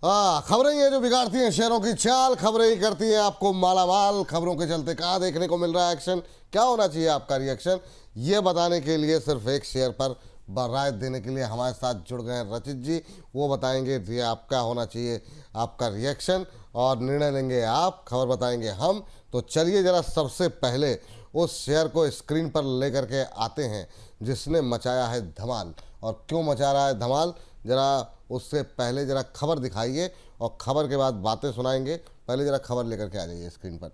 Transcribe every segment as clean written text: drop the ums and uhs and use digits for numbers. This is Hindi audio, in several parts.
हाँ, खबरें ये जो बिगाड़ती हैं शेयरों की चाल, खबरें ही करती हैं आपको मालामाल। खबरों के चलते कहाँ देखने को मिल रहा है एक्शन, क्या होना चाहिए आपका रिएक्शन, ये बताने के लिए सिर्फ एक शेयर पर राय देने के लिए हमारे साथ जुड़ गए हैं रचित जी। वो बताएंगे ये आपका होना चाहिए आपका रिएक्शन, और निर्णय लेंगे आप, खबर बताएंगे हम। तो चलिए जरा सबसे पहले उस शेयर को स्क्रीन पर लेकर के आते हैं जिसने मचाया है धमाल। और क्यों मचा रहा है धमाल, जरा उससे पहले जरा खबर दिखाइए और खबर के बाद बातें सुनाएंगे। पहले जरा खबर लेकर के आ जाइए स्क्रीन पर।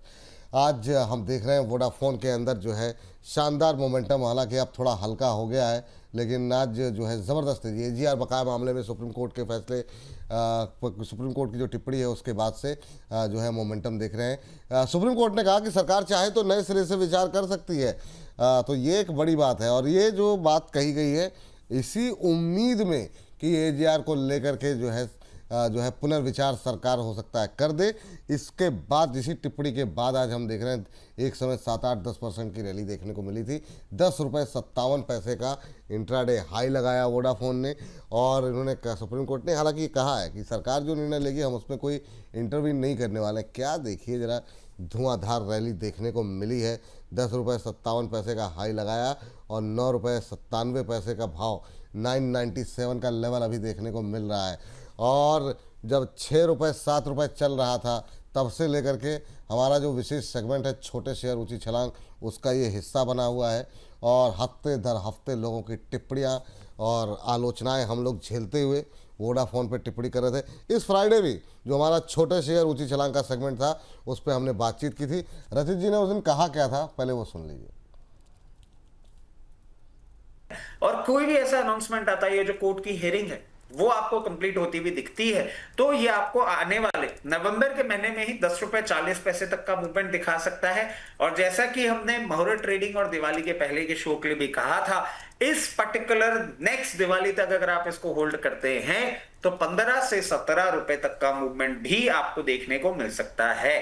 आज हम देख रहे हैं वोडाफोन के अंदर जो है शानदार मोमेंटम, हालांकि अब थोड़ा हल्का हो गया है, लेकिन आज जो है ज़बरदस्त है। एजीआर बकाया मामले में सुप्रीम कोर्ट के फैसले, सुप्रीम कोर्ट की जो टिप्पणी है उसके बाद से जो है मोमेंटम देख रहे हैं। सुप्रीम कोर्ट ने कहा कि सरकार चाहे तो नए सिरे से विचार कर सकती है, तो ये एक बड़ी बात है। और ये जो बात कही गई है इसी उम्मीद में कि एजीआर को लेकर के जो है पुनर्विचार सरकार हो सकता है कर दे। इसके बाद इसी टिप्पणी के बाद आज हम देख रहे हैं एक समय 7-8-10% की रैली देखने को मिली थी। 10 रुपये 57 पैसे का इंट्राडे हाई लगाया वोडाफोन ने। और इन्होंने सुप्रीम कोर्ट ने हालांकि कहा है कि सरकार जो निर्णय लेगी हम उसमें कोई इंटरवीन नहीं करने वाले। क्या देखिए जरा धुआंधार रैली देखने को मिली है। 10 रुपये 57 पैसे का हाई लगाया और 9 रुपये 97 पैसे का भाव 997 का लेवल अभी देखने को मिल रहा है। और जब 6 रुपये 7 रुपये चल रहा था तब से लेकर के हमारा जो विशेष सेगमेंट है छोटे शेयर ऊंची छलांग, उसका ये हिस्सा बना हुआ है। और हफ्ते दर हफ्ते लोगों की टिप्पणियाँ और आलोचनाएं हम लोग झेलते हुए वोडाफोन पे टिप्पणी कर रहे थे। इस फ्राइडे भी जो हमारा छोटे शेयर ऊंची छलांग का सेगमेंट था उस पर हमने बातचीत की थी। रचित जी ने उस दिन कहा क्या था, पहले वो सुन लीजिए। और कोई भी ऐसा अनाउंसमेंट आता है, ये जो कोर्ट की हियरिंग है वो आपको कंप्लीट होती हुई दिखती है, तो ये आपको आने वाले नवंबर के महीने में ही 10 रुपए 40 पैसे तक का मूवमेंट दिखा सकता है। और जैसा कि हमने मुहूर्त ट्रेडिंग और दिवाली के पहले के शो के लिए भी कहा था, इस पर्टिकुलर नेक्स्ट दिवाली तक अगर आप इसको होल्ड करते हैं तो 15 से 17 रुपए तक का मूवमेंट भी आपको देखने को मिल सकता है।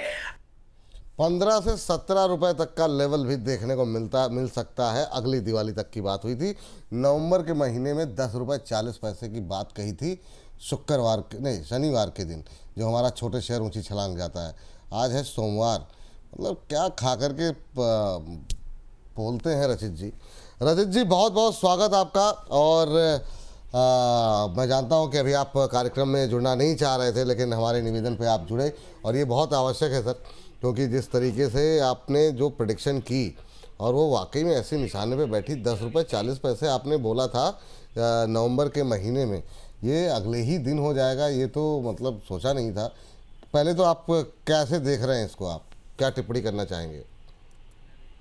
15 से 17 रुपए तक का लेवल भी देखने को मिल सकता है। अगली दिवाली तक की बात हुई थी। नवंबर के महीने में 10 रुपये 40 पैसे की बात कही थी, शुक्रवार के नहीं शनिवार के दिन जो हमारा छोटे शहर ऊंची छलांग जाता है। आज है सोमवार, मतलब क्या खा करके बोलते हैं रचित जी। रचित जी बहुत बहुत स्वागत आपका। और मैं जानता हूं कि अभी आप कार्यक्रम में जुड़ना नहीं चाह रहे थे, लेकिन हमारे निवेदन पे आप जुड़े और ये बहुत आवश्यक है सर, क्योंकि जिस तरीके से आपने जो प्रेडिक्शन की और वो वाकई में ऐसे निशाने पे बैठी। 10 रुपये 40 पैसे आपने बोला था नवंबर के महीने में, ये अगले ही दिन हो जाएगा, ये तो मतलब सोचा नहीं था। पहले तो आप कैसे देख रहे हैं इसको, आप क्या टिप्पणी करना चाहेंगे?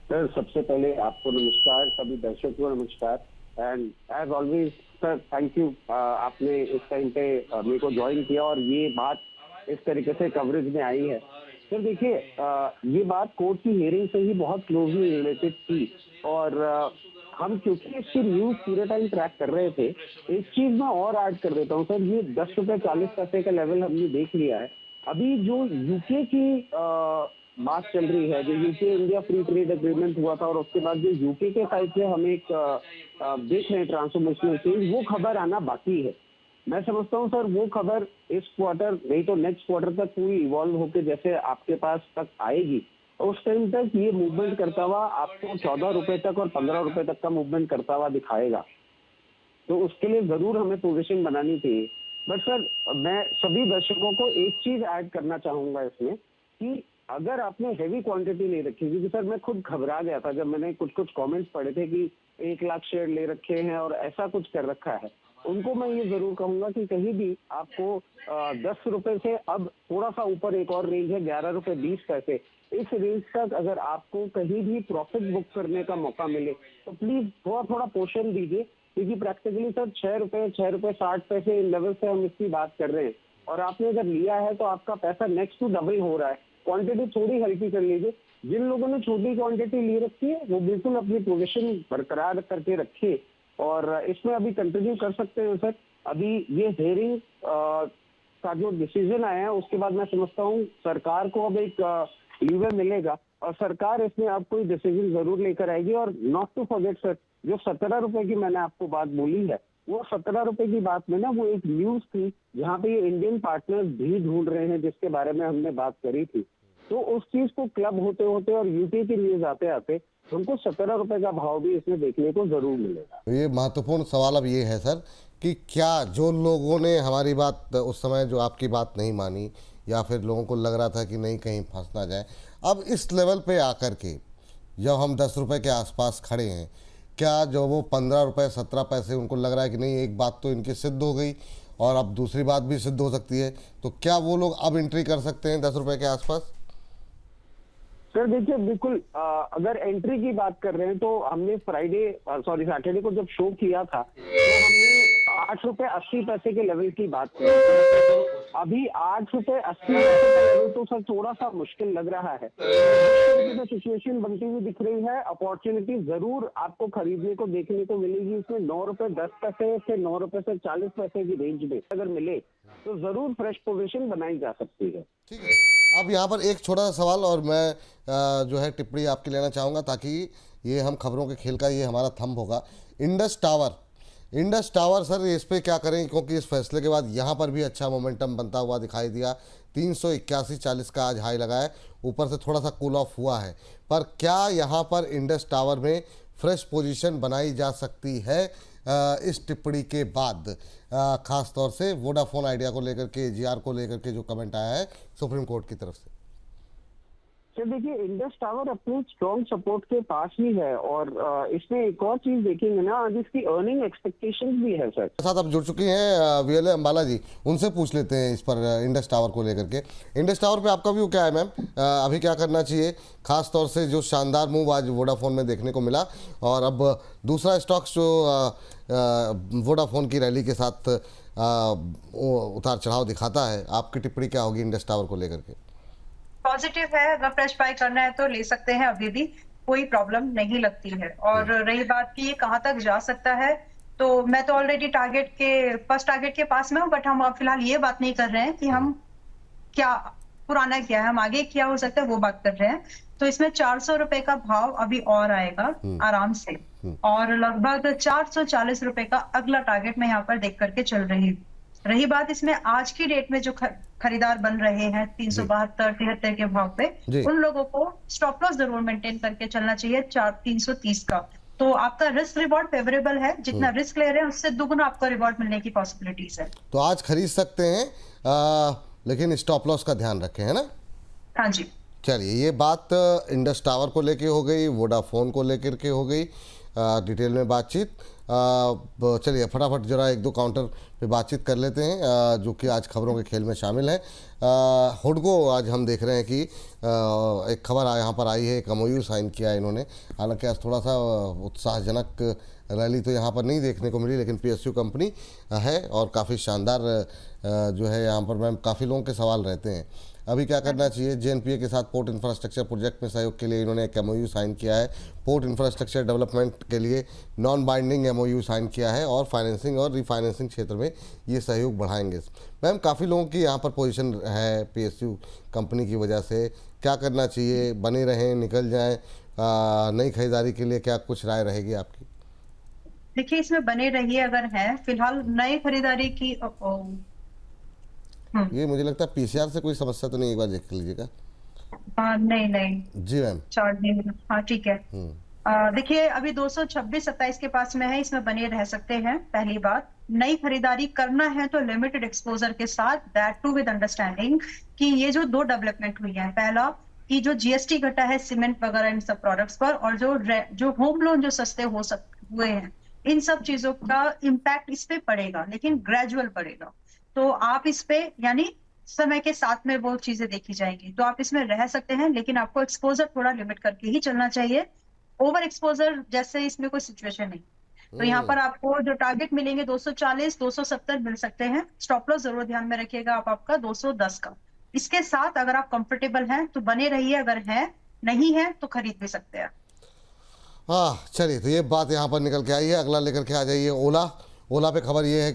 सर सबसे पहले आपको नमस्कार, सभी दर्शकों को नमस्कार। And as always sir thank you, आपने इस टाइम पे मेरे को ज्वाइन किया और ये बात इस तरीके से कवरेज में आई है। सर देखिए, ये बात कोर्ट की हियरिंग से ही बहुत क्लोजली रिलेटेड थी। और हम क्योंकि इसकी न्यूज पूरे टाइम ट्रैक कर रहे थे, एक चीज मैं और ऐड कर देता हूँ सर। ये 10 रुपए 40 पैसे का लेवल हमने देख लिया है। अभी जो यूके की बात चल रही है, जो UK India free trade agreement हुआ था और उसके बाद जो यूके के साइड से हम एक देख रहे हैं ट्रांसफॉर्मेशनल चेंज, वो खबर आना बाकी है। मैं समझता हूँ सर वो खबर इस क्वार्टर नहीं तो नेक्स्ट क्वार्टर तक पूरी इवॉल्व होकर जैसे आपके पास तक आएगी, उस टाइम तक ये मूवमेंट करता हुआ आपको 14 रुपए तक और 15 रुपए तक का मूवमेंट करता हुआ दिखाएगा। तो उसके लिए जरूर हमें पोजीशन बनानी चाहिए। बट सर मैं सभी दर्शकों को एक चीज ऐड करना चाहूंगा इसमें कि अगर आपने हैवी क्वांटिटी ले रखी, क्योंकि सर मैं खुद घबरा गया था जब मैंने कुछ कमेंट्स पढ़े थे कि 1 लाख शेयर ले रखे हैं और ऐसा कुछ कर रखा है, उनको मैं ये जरूर कहूंगा कि कहीं भी आपको 10 रुपए से अब थोड़ा सा ऊपर एक और रेंज है 11 रुपए 20 पैसे, इस रेंज तक अगर आपको कहीं भी प्रॉफिट बुक करने का मौका मिले तो प्लीज थोड़ा थोड़ा पोर्शन दीजिए। क्योंकि प्रैक्टिकली सर 6 रुपए 60 पैसे इन लेवल से हम इसकी बात कर रहे हैं और आपने अगर लिया है तो आपका पैसा नेक्स्ट टू डबल हो रहा है। क्वांटिटी थोड़ी हल्की कर लीजिए। जिन लोगों ने छोटी क्वांटिटी ले रखी है वो बिल्कुल अपनी पोजीशन बरकरार करके रखिए और इसमें अभी कंटिन्यू कर सकते हैं सर। अभी ये हियरिंग का जो डिसीजन आया है उसके बाद मैं समझता हूँ सरकार को अब एक लीवर मिलेगा और सरकार इसमें अब कोई डिसीजन जरूर लेकर आएगी। और नॉट टू फॉरगेट सर, जो 17 रुपए की मैंने आपको बात बोली है वो 17 रुपए की बात में ना वो एक न्यूज थी जहाँ पे ये इंडियन पार्टनर्स भी ढूंढ रहे हैं, जिसके बारे में हमने बात करी थी। तो उस चीज को क्लब होते होते और यूपी की न्यूज आते आते उनको 17 रुपए का भाव भी इसमें देखने को जरूर मिलेगा। ये महत्वपूर्ण सवाल अब ये है सर कि क्या जो लोगों ने हमारी बात उस समय जो आपकी बात नहीं मानी या फिर लोगों को लग रहा था कि नहीं कहीं फंस ना जाए, अब इस लेवल पे आकर के जब हम 10 रुपए के आसपास खड़े हैं, क्या जो वो 15 रुपए 17 पैसे उनको लग रहा है कि नहीं एक बात तो इनकी सिद्ध हो गई और अब दूसरी बात भी सिद्ध हो सकती है, तो क्या वो लोग अब एंट्री कर सकते हैं 10 रुपए के आसपास? सर देखिए बिल्कुल, अगर एंट्री की बात कर रहे हैं तो हमने सैटरडे को जब शो किया था तो हमने 8.80 रुपए के लेवल की बात की। अभी 8.80 रुपए का लेवल तो सर थोड़ा सा मुश्किल लग रहा है। जो सिचुएशन बनती हुई दिख रही है, अपॉर्चुनिटी जरूर आपको खरीदने को देखने को मिलेगी। इसमें 9.10 से 9.40 की रेंज में अगर मिले तो जरूर फ्रेश पोजीशन बनाई जा सकती है। ठीक है, अब यहाँ पर एक छोटा सा सवाल और मैं जो है टिप्पणी आपकी लेना चाहूँगा ताकि ये हम खबरों के खेल का ये हमारा थंब होगा। इंडस टावर सर इस पे क्या करें, क्योंकि इस फैसले के बाद यहाँ पर भी अच्छा मोमेंटम बनता हुआ दिखाई दिया। 381.40 का आज हाई लगा है, ऊपर से थोड़ा सा कूल ऑफ हुआ है, पर क्या यहाँ पर इंडस टावर में फ्रेश पोजीशन बनाई जा सकती है इस टिप्पणी के बाद? खास तौर से वोडाफोन आइडिया को लेकर के, एजीआर को लेकर के जो कमेंट आया है सुप्रीम कोर्ट की तरफ से। सर देखिए, इंडस टावर अपने स्ट्रॉन्ग सपोर्ट के पास ही है और इसमें एक और चीज देखेंगे ना, आज इसकी अर्निंग एक्सपेक्टेशंस भी है सर। साथ अब जुड़ चुकी हैं वीएलए अंबाला जी, उनसे पूछ लेते हैं इस पर इंडस टावर को लेकर के। इंडस टावर पे आपका व्यू क्या है मैम? अभी क्या करना चाहिए, खास तौर से जो शानदार मूव आज वोडाफोन में देखने को मिला और अब दूसरा स्टॉक्स जो वोडाफोन की रैली के साथ उतार चढ़ाव दिखाता है, आपकी टिप्पणी क्या होगी इंडस टावर को लेकर के? पॉजिटिव है, अगर फ्रेश बाय करना है तो ले सकते हैं, अभी भी कोई प्रॉब्लम नहीं लगती है। और रही बात कि ये कहाँ तक जा सकता है, तो मैं तो ऑलरेडी फर्स्ट टारगेट के पास में हूँ, बट हम फिलहाल ये बात नहीं कर रहे हैं कि हम क्या पुराना क्या है, हम आगे क्या हो सकता है वो बात कर रहे हैं। तो इसमें 400 रुपए का भाव अभी और आएगा आराम से, और लगभग 440 रुपए का अगला टारगेट मैं यहाँ पर देख करके चल रही हूँ। रही बात इसमें आज की डेट में जो खरीदार बन रहे हैं 372-73 के भाव पे, उन लोगों को स्टॉप लॉस जरूर मेंटेन करके चलना चाहिए 330 का। तो आपका रिस्क रिवॉर्ड फेवरेबल है, जितना रिस्क ले रहे हैं उससे दुगुना आपको रिवॉर्ड मिलने की पॉसिबिलिटीज है। तो आज खरीद सकते हैं, लेकिन स्टॉप लॉस का ध्यान रखें, है ना? हाँ जी। चलिए, ये बात इंडस टावर को लेके हो गई, वोडाफोन को लेकर के हो गई डिटेल में बातचीत। चलिए फटाफट जरा एक दो काउंटर पे बातचीत कर लेते हैं जो कि आज खबरों के खेल में शामिल है। हुडको आज हम देख रहे हैं कि एक खबर यहाँ पर आई है, एक MOU साइन किया है इन्होंने। हालांकि आज थोड़ा सा उत्साहजनक रैली तो यहाँ पर नहीं देखने को मिली, लेकिन PSU कंपनी है और काफ़ी शानदार जो है यहाँ पर मैम काफ़ी लोगों के सवाल रहते हैं। अभी क्या करना चाहिए? JNPA के साथ पोर्ट इंफ्रास्ट्रक्चर प्रोजेक्ट में सहयोग के लिए इन्होंने एक MOU साइन किया है। पोर्ट इंफ्रास्ट्रक्चर डेवलपमेंट के लिए नॉन बाइंडिंग MOU साइन किया है और फाइनेंसिंग और रिफाइनेंसिंग क्षेत्र में ये सहयोग बढ़ाएंगे। मैम काफ़ी लोगों की यहाँ पर पोजीशन है PSU कंपनी की वजह से, क्या करना चाहिए? बने रहें, निकल जाएँ? नई खरीदारी के लिए क्या कुछ राय रहेगी आपकी? देखिए, इसमें बने रहिए अगर है, फिलहाल नई खरीदारी की ये मुझे लगता है PCR से कोई समस्या तो नहीं, एक बार देख लीजिएगा। नहीं जी मैम। चार्ज नहीं, हाँ ठीक है। देखिए, अभी 226-27 के पास में है, इसमें बने रह सकते हैं। पहली बात, नई खरीदारी करना है तो लिमिटेड एक्सपोजर के साथ, दैट टू विद अंडरस्टैंडिंग कि ये जो दो डेवलपमेंट हुई है, पहला कि जो GST घटा है सीमेंट वगैरह इन सब प्रोडक्ट्स पर, और जो होम लोन जो सस्ते हुए हैं, इन सब चीजों का इम्पैक्ट इस पे पड़ेगा, लेकिन ग्रेजुअल पड़ेगा। तो आप इस पे यानी समय के साथ में वो चीजें देखी जाएंगी, तो आप इसमें रह सकते हैं, लेकिन आपको एक्सपोजर थोड़ा लिमिट करके ही चलना चाहिए। ओवर एक्सपोजर जैसे इसमें कोई सिचुएशन नहीं। तो यहाँ पर आपको जो टारगेट मिलेंगे 240-270 मिल सकते हैं। स्टॉप लॉस जरूर ध्यान में रखिएगा आप आपका 210 का। इसके साथ अगर आप कंफर्टेबल हैं तो बने रहिए, अगर है नहीं है तो खरीद भी सकते हैं। हाँ चलिए, तो ये बात यहाँ पर निकल के आई है। अगला लेकर के आ जाइए ओला पे खबर ये है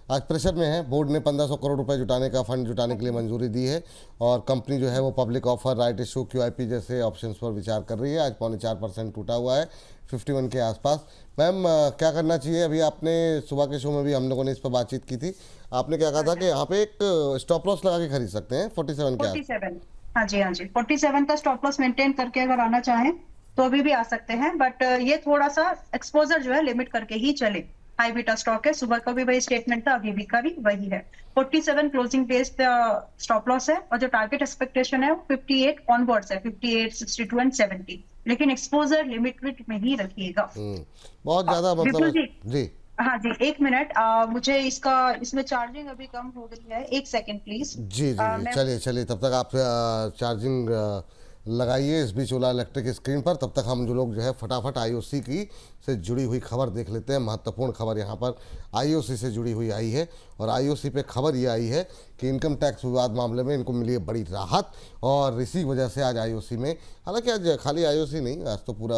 आज प्रेशर में है। बोर्ड ने 1500 करोड़ रुपए जुटाने का फंड जुटाने के लिए मंजूरी दी है और कंपनी जो है वो public offer, right issue, QIP जैसे ऑप्शंस पर विचार कर रही है। आज 4.25% टूटा हुआ है 51 के आसपास। मैम क्या करना चाहिए? अभी आपने सुबह के शो में भी हम लोगों ने इस पर बातचीत की थी, आपने क्या कहा था कि यहाँ पे एक स्टॉप लॉस लगा के खरीद सकते हैं 47 के आसपास। 47, हाँ जी हाँ जी, 47 का स्टॉप लॉस मेंटेन करके अगर आना चाहें तो अभी भी आ सकते हैं, बट ये थोड़ा सा एक्सपोजर जो है लिमिट करके ही चले। हाई बीटा स्टॉक है, सुबह का भी वही स्टेटमेंट था, अभी भी का भी वही है। 47 क्लोजिंग बेस्ड स्टॉप लॉस है और जो टारगेट एक्सपेक्टेशन है वो 58 ऑनवर्ड्स है, 58, 62 एंड 70, लेकिन एक्सपोजर लिमिट में ही रखिएगा। बहुत ज्यादा विपुल मतलब जी, जी हाँ जी, एक मिनट, मुझे इसमें चार्जिंग अभी कम हो गई है, एक सेकंड प्लीज। जी जी, चलिए चलिए, तब तक आप चार्जिंग लगाइए इस बीच ओला इलेक्ट्रिक स्क्रीन पर। तब तक हम जो लोग जो है फटाफट IOC की से जुड़ी हुई खबर देख लेते हैं। महत्वपूर्ण खबर यहाँ पर IOC से जुड़ी हुई आई है और IOC पे खबर ये आई है कि इनकम टैक्स विवाद मामले में इनको मिली है बड़ी राहत और इसी वजह से आज IOC में, हालांकि आज खाली IOC नहीं, आज तो पूरा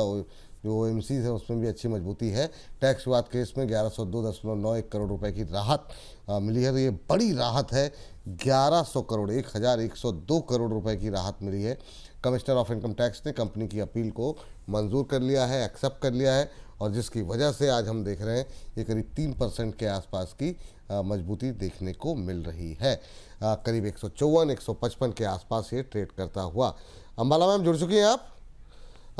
जो OMCs है उसमें भी अच्छी मजबूती है। टैक्स विवाद केस में 1102.91 करोड़ रुपए की राहत मिली है। तो ये बड़ी राहत है, 1100 करोड़ 1102 करोड़ रुपए की राहत मिली है। कमिश्नर ऑफ इनकम टैक्स ने कंपनी की अपील को मंजूर कर लिया है, एक्सेप्ट कर लिया है और जिसकी वजह से आज हम देख रहे हैं ये करीब 3% के आसपास की मजबूती देखने को मिल रही है। करीब 154-155 के आसपास ये ट्रेड करता हुआ। अंबाला मैम जुड़ चुकी हैं आप?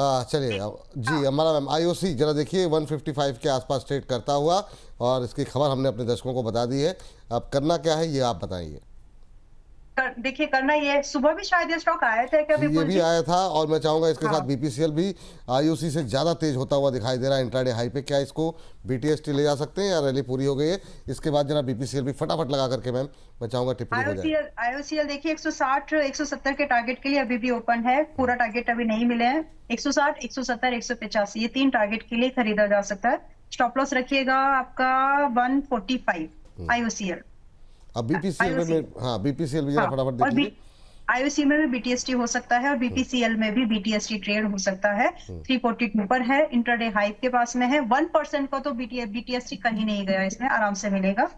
चलिए जी अंबाला मैम, IOC जरा देखिए 155 के आसपास ट्रेड करता हुआ और इसकी खबर हमने अपने दर्शकों को बता दी है। अब करना क्या है ये आप बताइए। देखिए, करना ये, सुबह भी शायद ये स्टॉक आया था क्या ये विपुल भी जी? आया था और मैं चाहूंगा इसके हाँ। साथ BPCL भी IOC से ज़्यादा तेज होता हुआ दिखाई दे रहा है इंट्राडे हाई पे। क्या इसको BTST ले जा सकते हैं या रैली पूरी हो गई है? इसके बाद जरा BPCL भी फटाफट लगा करके मैम मैं चाहूंगा टिप्पणी हो जाए। IOCL देखिए 160, 170 के टारगेट के लिए अभी भी ओपन है, पूरा टारगेट अभी नहीं मिले हैं। 160, 170, 185 ये 3 टारगेट के लिए खरीदा जा सकता है। स्टॉप लॉस रखिएगा आपका 145 IOCL। अब BPCL में, हाँ BPCL भी जरा फटाफट और देखिए। IOC में भी BTST हो सकता है और BPCL में भी BTST ट्रेड हो सकता है। 342 पर है, इंट्राडे हाई के पास में है। 1% का तो BTST कहीं नहीं गया, इसमें आराम से मिलेगा।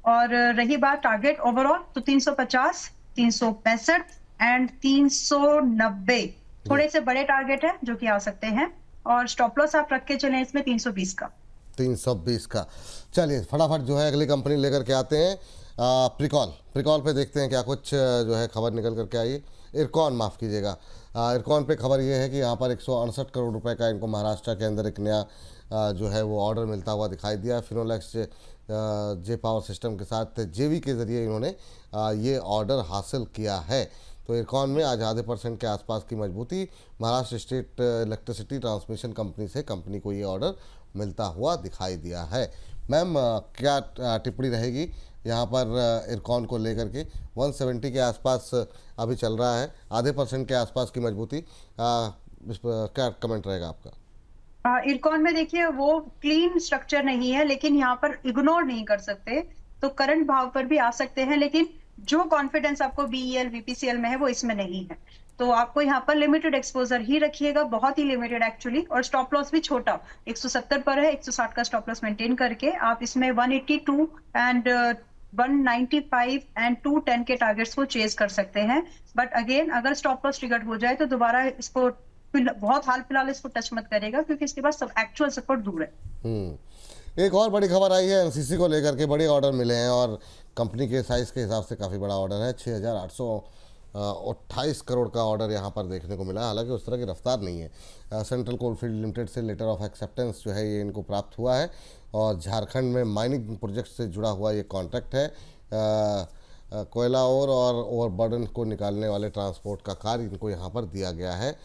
और रही बात टारगेट ओवरऑल, तो 350, 365 एंड 390 थोड़े से बड़े टारगेट है जो कि आ सकते हैं। और स्टॉप लॉस आप रख के चलें इसमें 320 का। 320 का। चलिए फटाफट जो है अगली कंपनी लेकर के आते हैं। प्रिकॉल पे देखते हैं क्या कुछ जो है खबर निकल करके आई है। इरकॉन, माफ़ कीजिएगा, इरकॉन पे खबर ये है कि यहाँ पर 168 करोड़ रुपए का इनको महाराष्ट्र के अंदर एक नया जो है वो ऑर्डर मिलता हुआ दिखाई दिया। फिनोलेक्स जे पावर सिस्टम के साथ JV के ज़रिए इन्होंने ये ऑर्डर हासिल किया है। तो इरकॉन में आज आधे % के आसपास की मजबूती। Maharashtra state electricity transmission company से कंपनी को ये ऑर्डर मिलता हुआ दिखाई दिया है। मैम क्या टिप्पणी रहेगी यहाँ पर इरकॉन को लेकर के? 170 के आसपास अभी चल रहा है, आधे % के आसपास की मजबूती। इस पर क्या कमेंट रहेगा आपका? इरकॉन में देखिए वो क्लीन स्ट्रक्चर नहीं है, लेकिन यहाँ पर इग्नोर नहीं कर सकते, तो करंट भाव पर भी आ सकते हैं, लेकिन जो कॉन्फिडेंस आपको BEL BPCL में है वो इसमें नहीं है। तो आपको यहाँ पर लिमिटेड एक्सपोजर ही रखिएगा, बहुत ही लिमिटेड एक्चुअली, और स्टॉप लॉस भी छोटा 170 पर है। 160 का स्टॉप लॉस मेंटेन करके आप इसमें 182 एंड 195 एंड 210 के टारगेट्स को चेज कर सकते हैं। बट अगेन अगर स्टॉप लॉस ट्रिगर हो जाए तो दोबारा इसको बहुत हाल फिलहाल इसको टच मत करेगा, क्योंकि इसके पास सब एक्चुअल सपोर्ट दूर है। एक और बड़ी खबर आई है NCC को लेकर के, बड़े ऑर्डर मिले हैं और कंपनी के साइज के हिसाब से काफ़ी बड़ा ऑर्डर है। 6,828 करोड़ का ऑर्डर यहाँ पर देखने को मिला। हालांकि उस तरह की रफ्तार नहीं है। सेंट्रल कोलफील्ड लिमिटेड से लेटर ऑफ एक्सेप्टेंस जो है ये इनको प्राप्त हुआ है और झारखंड में माइनिंग प्रोजेक्ट से जुड़ा हुआ ये कॉन्ट्रैक्ट है। कोयला और ओवरबर्डन को निकालने वाले ट्रांसपोर्ट का कार्य इनको यहाँ पर दिया गया है।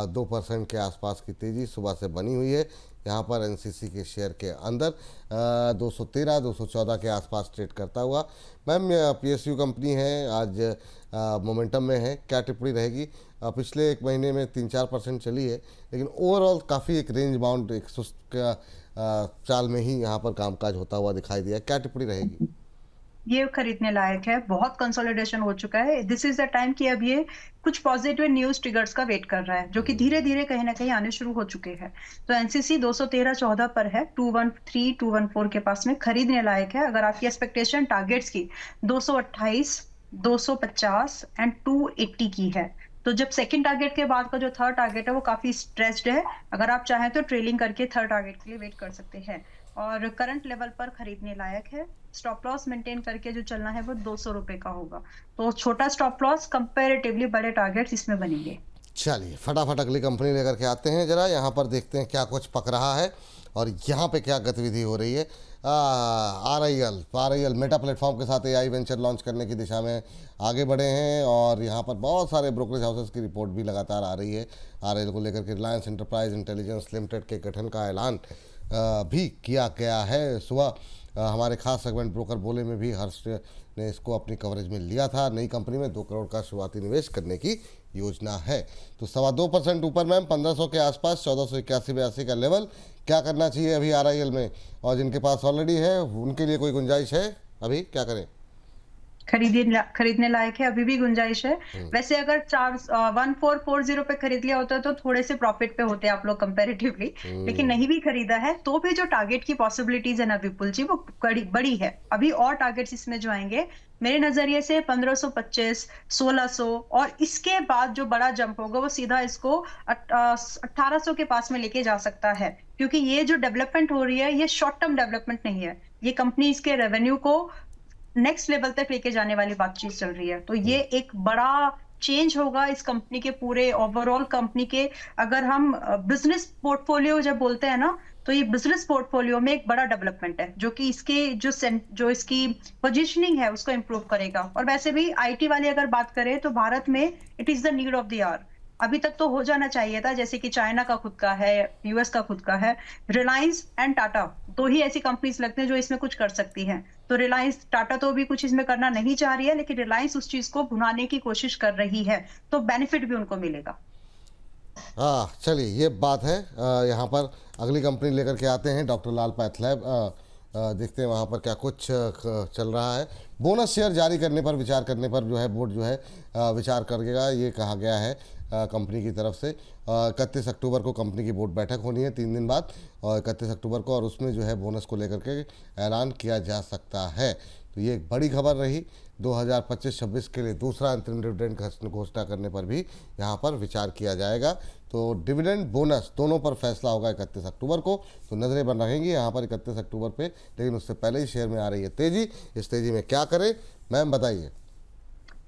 2% के आसपास की तेज़ी सुबह से बनी हुई है यहाँ पर NCC के शेयर के अंदर। 213-214 के आसपास ट्रेड करता हुआ। मैम PSU कंपनी है, आज मोमेंटम में है, क्या टिप्पणी रहेगी? पिछले एक महीने में 3-4% चली है, लेकिन ओवरऑल काफ़ी एक रेंज बाउंड एक सुस्त चाल में ही यहाँ पर कामकाज होता हुआ दिखाई दिया। क्या टिप्पणी रहेगी? ये खरीदने लायक है, बहुत कंसोलिडेशन हो चुका है। दिस इज द टाइम कि अब ये कुछ पॉजिटिव न्यूज ट्रिगर्स का वेट कर रहा है, जो कि धीरे धीरे कहीं ना कहीं आने शुरू हो चुके हैं। तो एनसीसी 213.14 पर है, 213 214 के पास में खरीदने लायक है। अगर आपकी एक्सपेक्टेशन टारगेट्स की 228, 250 एंड 280 की है, तो जब सेकंड टारगेट के बाद का जो थर्ड टारगेट है वो काफी स्ट्रेच्ड है। अगर आप चाहें तो ट्रेलिंग करके थर्ड टारगेट के लिए वेट कर सकते हैं, और करंट लेवल पर खरीदने लायक है। स्टॉप लॉस मेंटेन करके जो चलना है वो 200 रुपए का होगा। तो छोटा स्टॉप लॉस, कंपैरेटिवली बड़े टारगेट्स इसमें बनेंगे। चलिए फटाफट अगली कंपनी लेकर के आते हैं, जरा यहाँ पर देखते हैं क्या कुछ पक रहा है और यहाँ पे क्या गतिविधि हो रही है। Are I L Meta platform के साथ एआई वेंचर लॉन्च करने की दिशा में आगे बढ़े हैं, और यहाँ पर बहुत सारे ब्रोकरेज हाउसेस की रिपोर्ट भी लगातार आ रही है आर को लेकर के। रिलायंस इंटरप्राइज इंटेलिजेंस लिमिटेड के गठन का ऐलान भी किया गया है। सुबह हमारे खास सेगमेंट ब्रोकर बोले में भी हर्ष ने इसको अपनी कवरेज में लिया था। नई कंपनी में 2 करोड़ का शुरुआती निवेश करने की योजना है। तो 2.25% ऊपर मैम, 1500 के आसपास, 1481-82 का लेवल। क्या करना चाहिए अभी आरआईएल में, और जिनके पास ऑलरेडी है उनके लिए कोई गुंजाइश है, अभी क्या करें? खरीदने लायक है, अभी भी गुंजाइश है। वैसे अगर 1440 पे खरीद लिया होता तो थोड़े से प्रॉफिट पे होते आप लोग कंपैरेटिवली, लेकिन नहीं भी खरीदा है तो भी जो टारगेट की पॉसिबिलिटीज है ना विपुल जी, वो बड़ी है। अभी और टारगेट्स इसमें जो आएंगे मेरे नजरिए से 1525, 1600, और इसके बाद जो बड़ा जंप होगा वो सीधा इसको 1800 के पास में लेके जा सकता है। क्योंकि ये जो डेवलपमेंट हो रही है ये शॉर्ट टर्म डेवलपमेंट नहीं है, ये कंपनी इसके रेवेन्यू को नेक्स्ट लेवल तक लेके जाने वाली बातचीत चल रही है। तो ये एक बड़ा चेंज होगा इस कंपनी के पूरे ओवरऑल कंपनी के। अगर हम बिजनेस पोर्टफोलियो जब बोलते हैं ना, तो ये बिजनेस पोर्टफोलियो में एक बड़ा डेवलपमेंट है, जो कि इसके जो इसकी पोजीशनिंग है उसको इंप्रूव करेगा। और वैसे भी आईटी वाली अगर बात करें तो भारत में it is the need of the hour. अभी तक तो हो जाना चाहिए था, जैसे कि चाइना का खुद का है, यूएस का खुद का है। रिलायंस एंड टाटा दो ही ऐसी कंपनीज लगते हैं जो इसमें कुछ कर सकती हैं। तो रिलायंस, टाटा तो भी कुछ इसमें करना नहीं चाह रही है, लेकिन रिलायंस उस चीज को भुनाने की कोशिश कर रही है, तो बेनिफिट भी उनको मिलेगा। हाँ चलिए, ये बात है। यहाँ पर अगली कंपनी लेकर के आते हैं, डॉक्टर लाल पैथलैब। देखते हैं वहाँ पर क्या कुछ चल रहा है। बोनस शेयर जारी करने पर विचार करने पर जो है बोर्ड जो है विचार करेगा, ये कहा गया है कंपनी की तरफ से। 31 अक्टूबर को कंपनी की बोर्ड बैठक होनी है 3 दिन बाद, और 31 अक्टूबर को, और उसमें जो है बोनस को लेकर के ऐलान किया जा सकता है। तो ये एक बड़ी खबर रही। 2025-26 के लिए दूसरा अंतरिम डिविडेंड घोषणा करने पर भी यहाँ पर विचार किया जाएगा। तो डिविडेंड बोनस दोनों पर फैसला होगा 31 अक्टूबर को। तो नज़रें बन रहेंगी यहाँ पर 31 अक्टूबर पे, लेकिन उससे पहले ही शेयर में आ रही है तेज़ी। इस तेज़ी में क्या करें मैम, बताइए।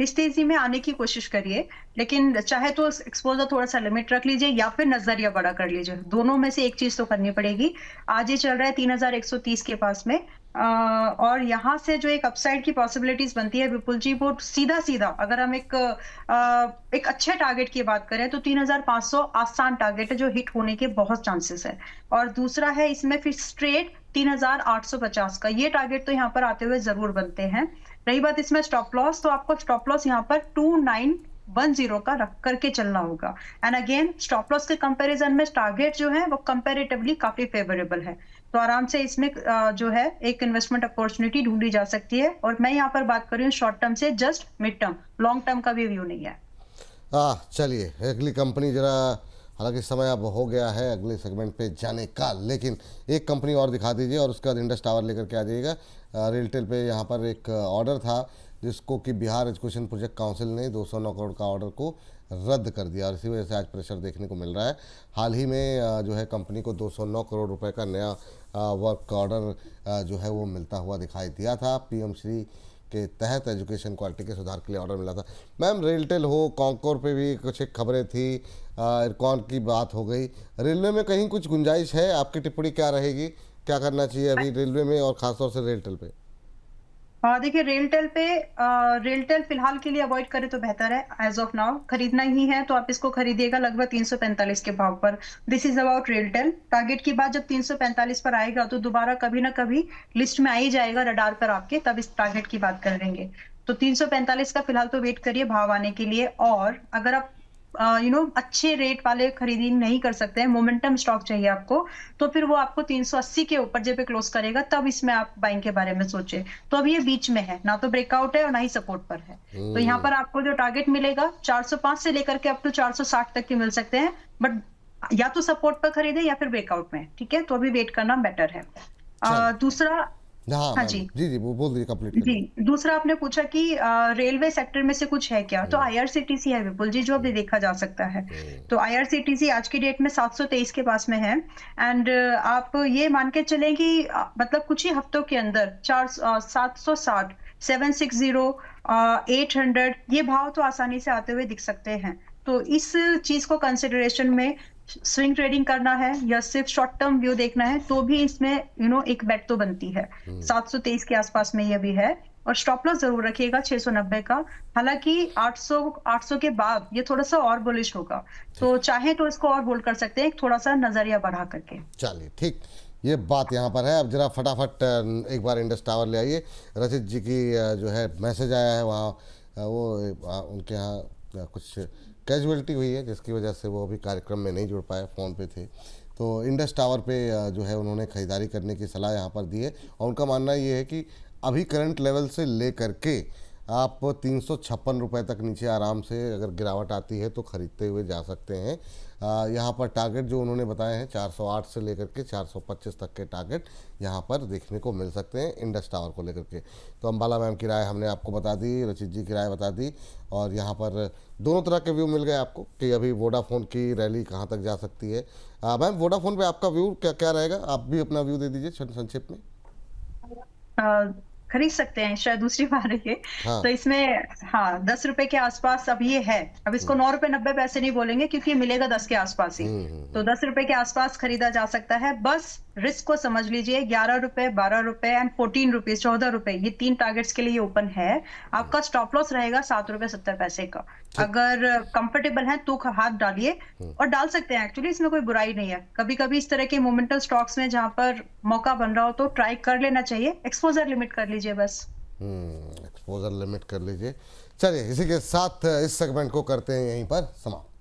इस तेजी में आने की कोशिश करिए, लेकिन चाहे तो एक्सपोजर थोड़ा सा लिमिट रख लीजिए या फिर नजरिया बड़ा कर लीजिए। दोनों में से एक चीज तो करनी पड़ेगी। आज ये चल रहा है 3130 के पास में, और यहाँ से जो एक अपसाइड की पॉसिबिलिटीज बनती है विपुल जी, वो सीधा सीधा अगर हम एक अच्छे टारगेट की बात करें तो 3500 आसान टारगेट है, जो हिट होने के बहुत चांसेस है। और दूसरा है इसमें फिर स्ट्रेट 3850 का, ये टारगेट तो यहाँ पर आते हुए जरूर बनते हैं। रही बात इसमें स्टॉप लॉस, तो आपको स्टॉप लॉस यहाँ पर 2910 का रख करके चलना होगा। एंड अगेन स्टॉप लॉस के कंपैरिजन में टारगेट जो है वो कंपैरेटिवली काफी फेवरेबल है, तो आराम से इसमें जो है एक इन्वेस्टमेंट अपॉर्चुनिटी ढूंढी जा सकती है। और मैं यहाँ पर बात कर रही हूँ शॉर्ट टर्म से, just mid term, long term का भी व्यू नहीं है। चलिए अगली कंपनी जरा, हालांकि समय अब हो गया है अगले सेगमेंट पे जाने का, लेकिन एक कंपनी और दिखा दीजिए और उसके बाद इंडस टावर लेकर के आ जाइएगा। रेलटेल पे यहाँ पर एक ऑर्डर था जिसको कि बिहार एजुकेशन प्रोजेक्ट काउंसिल ने 209 करोड़ का ऑर्डर को रद्द कर दिया, और इसी वजह से आज प्रेशर देखने को मिल रहा है। हाल ही में जो है कंपनी को 209 करोड़ रुपए का नया वर्क ऑर्डर जो है वो मिलता हुआ दिखाई दिया था। पीएम श्री के तहत एजुकेशन क्वालिटी के सुधार के लिए ऑर्डर मिला था। मैम रेलटेल हो, कॉन्कोर पे भी कुछ एक खबरें थी, इरकॉन की बात हो गई, रेलवे में कहीं कुछ गुंजाइश है? आपकी टिप्पणी क्या रहेगी, क्या करना चाहिए अभी रेलवे में और खासतौर से रेलटेल पे? देखिए रेलटेल फिलहाल के लिए अवॉइड करें तो बेहतर है। एज ऑफ नाउ खरीदना ही है तो आप इसको खरीदिएगा लगभग 345 के भाव पर। This is about RailTel. Target की बात जब 345 पर आएगा तो दोबारा कभी ना कभी लिस्ट में आ ही जाएगा रडार पर आपके, तब इस टारगेट की बात करेंगे। तो 345 का फिलहाल तो वेट करिए भाव आने के लिए। और अगर आप अच्छे रेट वाले खरीदी नहीं कर सकते हैं, मोमेंटम स्टॉक चाहिए आपको, तो फिर वो आपको 380 के ऊपर जब क्लोज करेगा तब इसमें आप बाइंग के बारे में सोचे। तो अब ये बीच में है, ना तो ब्रेकआउट है और ना ही सपोर्ट पर है। तो यहाँ पर आपको जो टारगेट मिलेगा 405 से लेकर के अप टू 460 तक के मिल सकते हैं, बट या तो सपोर्ट पर खरीदे या फिर ब्रेकआउट में, ठीक है। तो अभी वेट करना बेटर है। दूसरा, हाँ हाँ जी जी वो बोल दीजिए कंप्लीट जी, दूसरा आपने पूछा कि रेलवे सेक्टर में से कुछ है क्या, तो आईआरसीटीसी है विपुल जी, जो अभी देखा जा सकता है। तो आईआरसीटीसी आज की डेट में 723 के पास में है, एंड आप ये मान के चलें कि मतलब कुछ ही हफ्तों के अंदर 760, 760, 800 ये भाव तो आसानी से आते हुए दिख सकते हैं। तो इस चीज को कंसिडरेशन में स्विंग ट्रेडिंग करना है या सिर्फ शॉर्ट टर्म व्यू देखना है, तो भी इसमें एक बेट तो बनती है। 723 के आसपास में ये भी है, और स्टॉप लॉस जरूर रखिएगा 690 का। हालांकि 800 के बाद ये थोड़ा सा और बुलिश होगा, तो चाहे तो इसको और होल्ड कर सकते हैं थोड़ा सा नजरिया बढ़ा करके। चलिए ठीक, ये बात यहाँ पर है। अब जरा फटाफट एक बार इंडस टावर ले आइए। रचित जी की जो है मैसेज आया है वहाँ, वो उनके यहाँ कुछ कैजुअलिटी हुई है जिसकी वजह से वो अभी कार्यक्रम में नहीं जुड़ पाए, फ़ोन पे थे। तो इंडस टावर पे जो है उन्होंने ख़रीदारी करने की सलाह यहाँ पर दी है, और उनका मानना ये है कि अभी करंट लेवल से ले करके आप 356 रुपये तक नीचे आराम से अगर गिरावट आती है तो ख़रीदते हुए जा सकते हैं। यहाँ पर टारगेट जो उन्होंने बताए हैं 408 से लेकर के 425 तक के टारगेट यहाँ पर देखने को मिल सकते हैं इंडस टावर को लेकर के। तो अंबाला मैम की राय हमने आपको बता दी, रचित जी की राय बता दी, और यहाँ पर दोनों तरह के व्यू मिल गए आपको कि अभी वोडाफोन की रैली कहाँ तक जा सकती है। मैम वोडाफोन पे आपका व्यू क्या क्या रहेगा, आप भी अपना व्यू दे दीजिए संक्षिप्त में। खरीद सकते हैं, शायद दूसरी बार है ये। हाँ। तो इसमें 10 रुपए के आसपास अब ये है। अब इसको 9 रुपए 90 पैसे नहीं बोलेंगे क्योंकि ये मिलेगा 10 के आसपास ही। तो 10 रुपए के आसपास खरीदा जा सकता है। बस रिस्क को समझ लीजिए, 11 रुपए, 12 रुपए एंड 14 रुपीज, 14 रुपए, ये 3 टारगेट्स के लिए ओपन है। आपका स्टॉप लॉस रहेगा 7 रुपए 70 पैसे का। अगर कंफर्टेबल है तो हाथ डालिए, और डाल सकते हैं, एक्चुअली इसमें कोई बुराई नहीं है। कभी कभी इस तरह के मोमेंटल स्टॉक्स में जहां पर मौका बन रहा हो तो ट्राई कर लेना चाहिए। एक्सपोजर लिमिट कर लीजिए बस। एक्सपोजर लिमिट कर लीजिए। चलिए इसी के साथ इस सेगमेंट को करते हैं यहीं पर समाप्त।